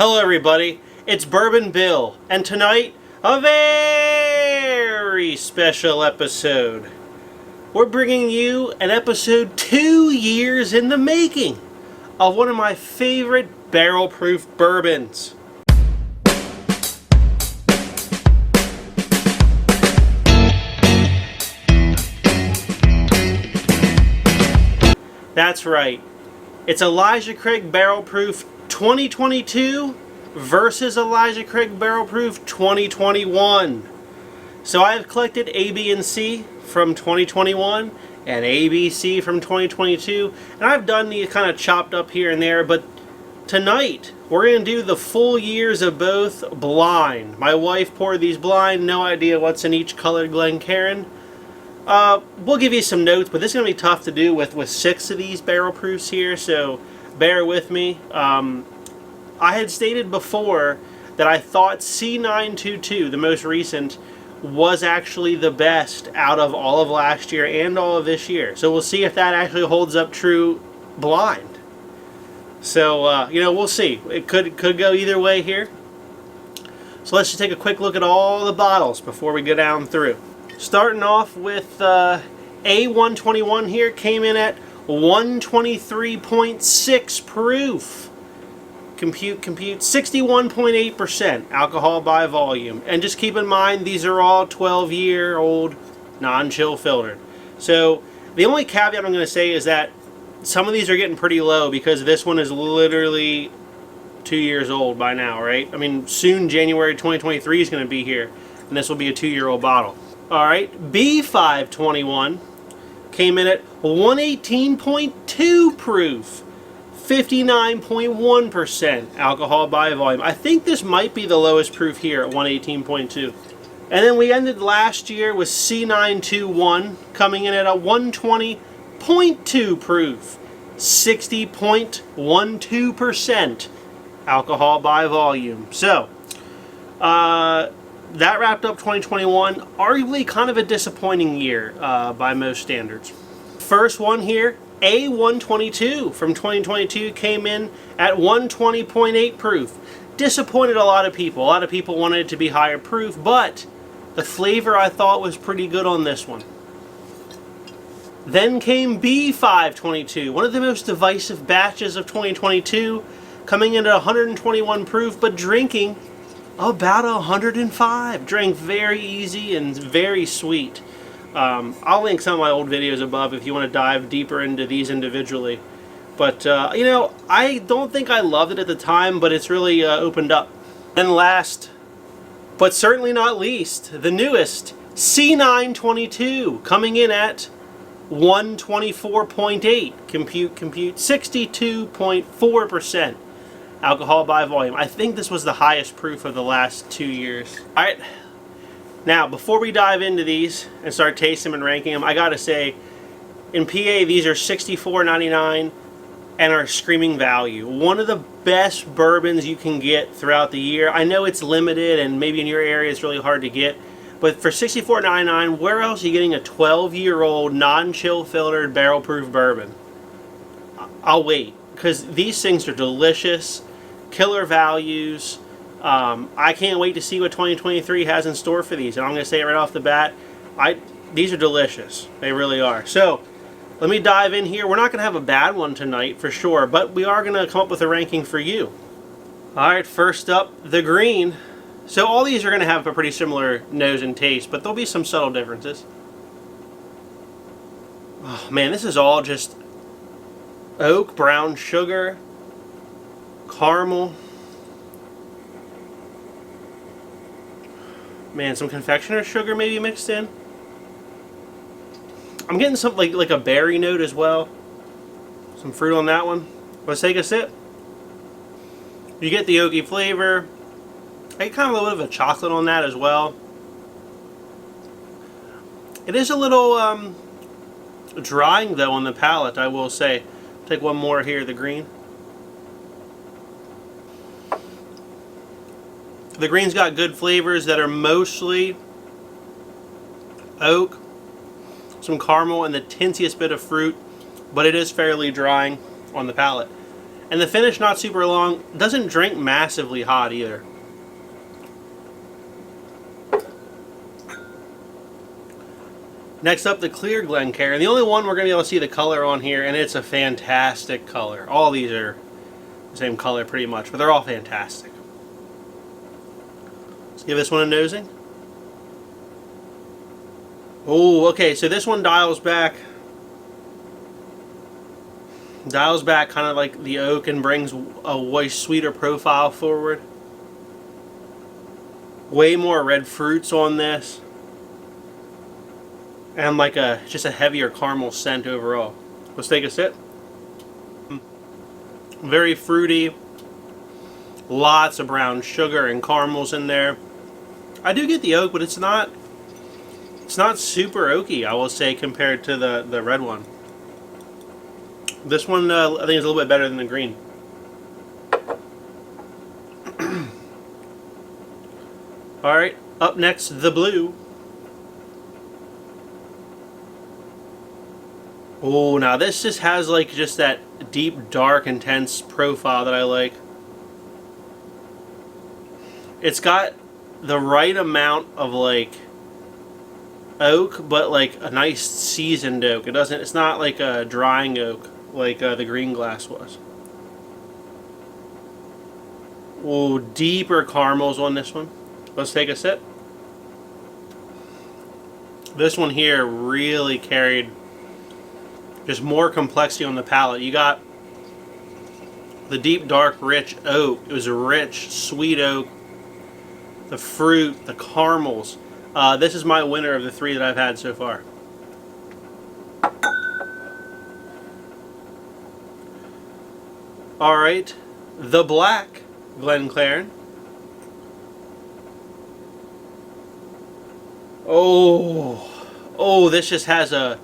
Hello everybody, it's Bourbon Bill, and tonight, a very special episode. We're bringing you an episode 2 years in the making of one of my favorite barrel-proof bourbons. That's right, it's Elijah Craig Barrel Proof 2022 versus Elijah Craig Barrel Proof 2021. So I've collected A, B, and C from 2021 and A, B, C from 2022, and I've done these kind of chopped up here and there, but tonight we're going to do the full years of both blind. My wife poured these blind, no idea what's in each colored Glencairn. We'll give you some notes, but this is going to be tough to do with 6 of these barrel proofs here, so bear with me. I had stated before that I thought C922, the most recent, was actually the best out of all of last year and all of this year. So we'll see if that actually holds up true blind. So, we'll see. It could go either way here. So let's just take a quick look at all the bottles before we go down through. Starting off with A121 here, came in at 123.6 proof. Compute, 61.8% alcohol by volume. And just keep in mind, these are all 12-year-old non-chill filtered. So the only caveat I'm going to say is that some of these are getting pretty low because this one is literally 2 years old by now, right? I mean, soon January 2023 is going to be here, and this will be a 2-year-old bottle. All right, B521 came in at 118.2 proof. 59.1% alcohol by volume. I think this might be the lowest proof here at 118.2. And then we ended last year with C921 coming in at a 120.2 proof. 60.12% alcohol by volume. So, that wrapped up 2021. Arguably kind of a disappointing year by most standards. First one here, A122 from 2022 came in at 120.8 proof. Disappointed a lot of people. A lot of people wanted it to be higher proof, but the flavor I thought was pretty good on this one. Then came B522, one of the most divisive batches of 2022, coming in at 121 proof, but drinking about 105. Drank very easy and very sweet. I'll link some of my old videos above if you want to dive deeper into these individually. But, I don't think I loved it at the time, but it's really opened up. And last, but certainly not least, the newest, C922, coming in at 124.8. Compute, 62.4% alcohol by volume. I think this was the highest proof of the last 2 years. All right. Now, before we dive into these and start tasting them and ranking them, I gotta say, in PA, these are $64.99 and are screaming value. One of the best bourbons you can get throughout the year. I know it's limited and maybe in your area it's really hard to get, but for $64.99, where else are you getting a 12-year-old non-chill filtered barrel-proof bourbon? I'll wait, because these things are delicious, killer values. I can't wait to see what 2023 has in store for these, and I'm going to say it right off the bat, these are delicious. They really are. So, let me dive in here. We're not going to have a bad one tonight, for sure, but we are going to come up with a ranking for you. Alright, first up, the green. So all these are going to have a pretty similar nose and taste, but there'll be some subtle differences. Oh man, this is all just oak, brown sugar, caramel. Man, some confectioner's sugar maybe mixed in. I'm getting something like a berry note as well. Some fruit on that one. Let's take a sip. You get the oaky flavor. I get kind of a little bit of a chocolate on that as well. It is a little drying though on the palate, I will say. Take one more here, the green. The green's got good flavors that are mostly oak, some caramel, and the tinsiest bit of fruit, but it is fairly drying on the palate. And the finish not super long. Doesn't drink massively hot either. Next up, the clear Glencairn. The only one we're going to be able to see the color on here, and it's a fantastic color. All these are the same color pretty much, but they're all fantastic. Let's give this one a nosing. Oh, okay, so this one dials back kind of like the oak and brings a way sweeter profile forward. Way more red fruits on this. And like just a heavier caramel scent overall. Let's take a sip. Very fruity. Lots of brown sugar and caramels in there. I do get the oak, but it's not super oaky, I will say, compared to the red one. This one I think is a little bit better than the green. Alright, up next, the blue. Oh, now this just has like just that deep, dark, intense profile that I like. It's got the right amount of like oak, but like a nice seasoned oak. It's not like a drying oak like the green glass was. Oh, deeper caramels on this one. Let's take a sip. This one here really carried just more complexity on the palate. You got the deep, dark, rich oak. It was a rich, sweet oak. The fruit, the caramels. This is my winner of the three that I've had so far. Alright, the black Glencairn. Oh, this just has a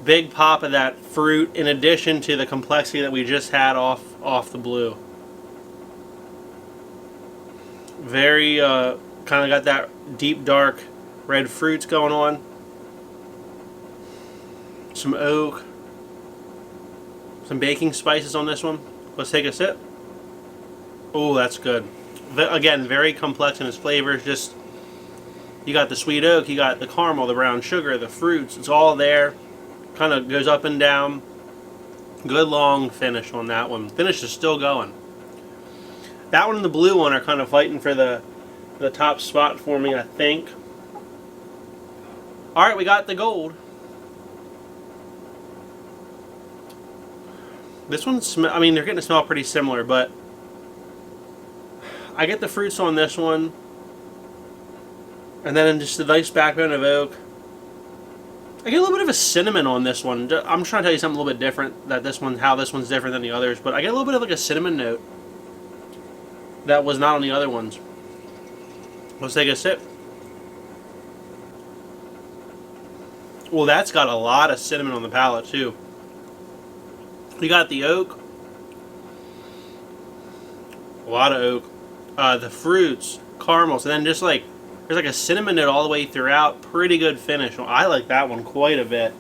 big pop of that fruit in addition to the complexity that we just had off the blue. Very kind of got that deep dark red fruits going on. Some oak. Some baking spices on this one. Let's take a sip. Oh, that's good. Again, very complex in its flavors. Just, you got the sweet oak, you got the caramel, the brown sugar, the fruits. It's all there. Kind of goes up and down. Good long finish on that one. Finish is still going. That one and the blue one are kind of fighting for the top spot for me, I think. Alright, we got the gold. This one, I mean, they're getting to smell pretty similar, but I get the fruits on this one. And then just a nice backbone of oak. I get a little bit of a cinnamon on this one. I'm trying to tell you something a little bit different, how this one's different than the others, but I get a little bit of like a cinnamon note that was not on the other ones. Let's take a sip. Well, that's got a lot of cinnamon on the palate too. You got the oak. A lot of oak. The fruits, caramels, and then just like there's like a cinnamon note all the way throughout. Pretty good finish. I like that one quite a bit.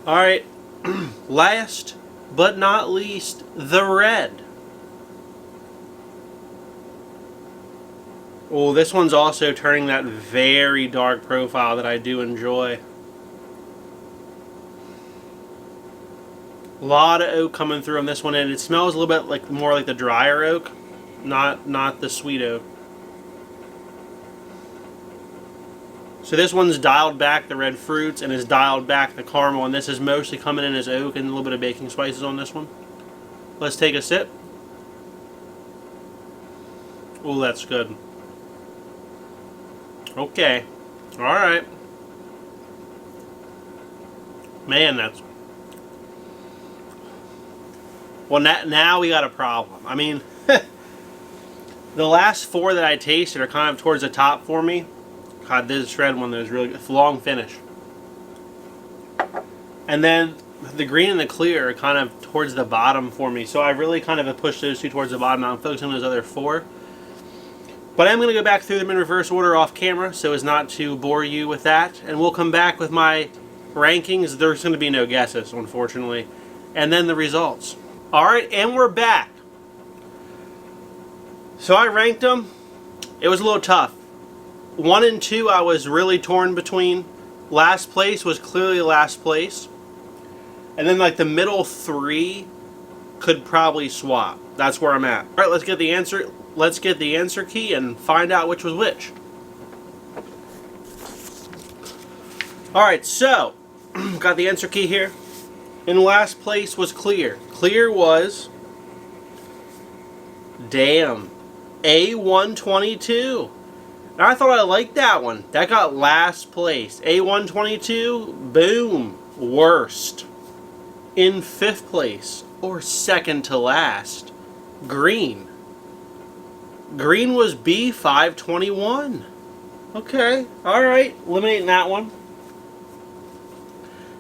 Alright, last but not least, the red. Oh, this one's also turning that very dark profile that I do enjoy. A lot of oak coming through on this one, and it smells a little bit like more like the drier oak, not the sweet oak. So this one's dialed back the red fruits and is dialed back the caramel, and this is mostly coming in as oak and a little bit of baking spices on this one. Let's take a sip. Oh, that's good. Okay. Alright. Man, that's... Well, now we got a problem. I mean, the last four that I tasted are kind of towards the top for me. God, this red one, there's really good. Long finish. And then the green and the clear are kind of towards the bottom for me. So I really kind of have pushed those two towards the bottom. Now I'm focusing on those other four. But I'm going to go back through them in reverse order off camera so as not to bore you with that. And we'll come back with my rankings, there's going to be no guesses, unfortunately. And then the results. Alright, and we're back. So I ranked them. It was a little tough. 1 and 2 I was really torn between. Last place was clearly last place. And then like the middle 3 could probably swap. That's where I'm at. Alright, let's get the answer. Let's get the answer key and find out which was which. Alright, so got the answer key here. In last place was Clear. Clear was, damn, A122. And I thought I liked that one. That got last place. A122, boom, worst. In 5th place, or second to last, Green. Green was B521. Okay, alright, eliminating that one.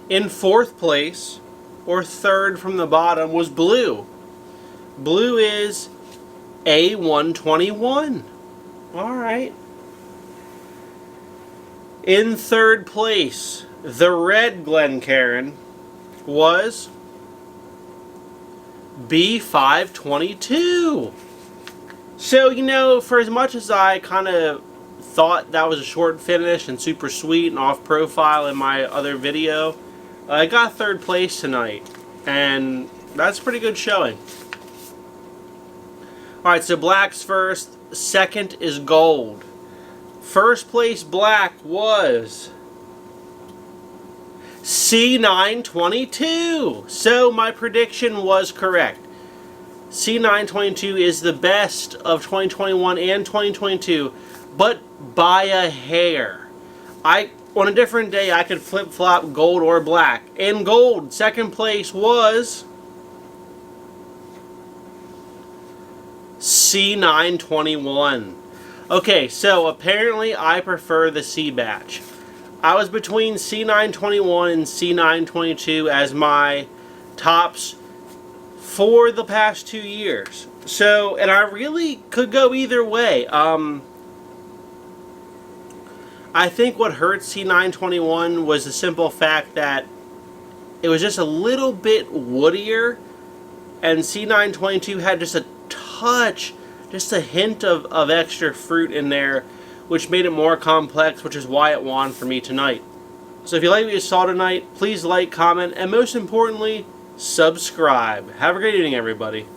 In 4th place, or 3rd from the bottom, was Blue. Blue is A121. Alright. In 3rd place, the red Glencairn was B522. So, you know, for as much as I kind of thought that was a short finish and super sweet and off profile in my other video, I got 3rd place tonight, and that's a pretty good showing. Alright, so black's first, second is gold. 1st place black was C922. So my prediction was correct. C922 is the best of 2021 and 2022, but by a hair. On a different day, I could flip-flop gold or black. And gold, 2nd place was C921. Okay, so apparently I prefer the C batch. I was between C921 and C922 as my tops for the past 2 years. So, and I really could go either way. I think what hurt C921 was the simple fact that it was just a little bit woodier, and C922 had just a touch, just a hint of extra fruit in there, which made it more complex, which is why it won for me tonight. So if you like what you saw tonight, please like, comment, and most importantly, subscribe. Have a great evening, everybody.